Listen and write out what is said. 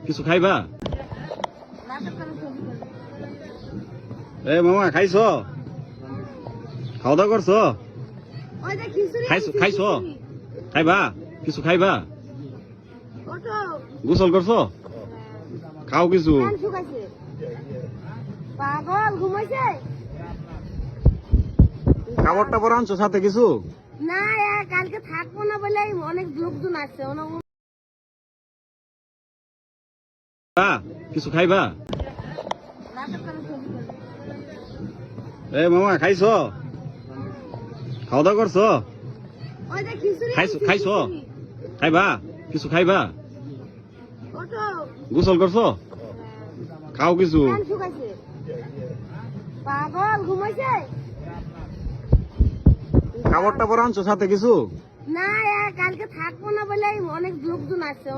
কিছু খাইবা? এ মামা খাইছো? খাওয়া দাওয়া করছো? খাইছো? খাইবা? কিছু খাইবা? গোসল করছো? খাও কিছু। খাবার টাবার আনছো সাথে কিছু? না, কালকে থাকবো না বলে অনেক লোকজন আসছে। কিছু খাইবা? এ মামা খাইছো? খাওয়া দাওয়া করছো? খাইছো? খাইবা? কিছু খাইবা? গোসল করছো? খাও কিছু। পাগল ঘুমাইছে? খাবার টাবার আনছো সাথে কিছু? না, কালকে থাকবো না বলে অনেক লোকজন আসছে।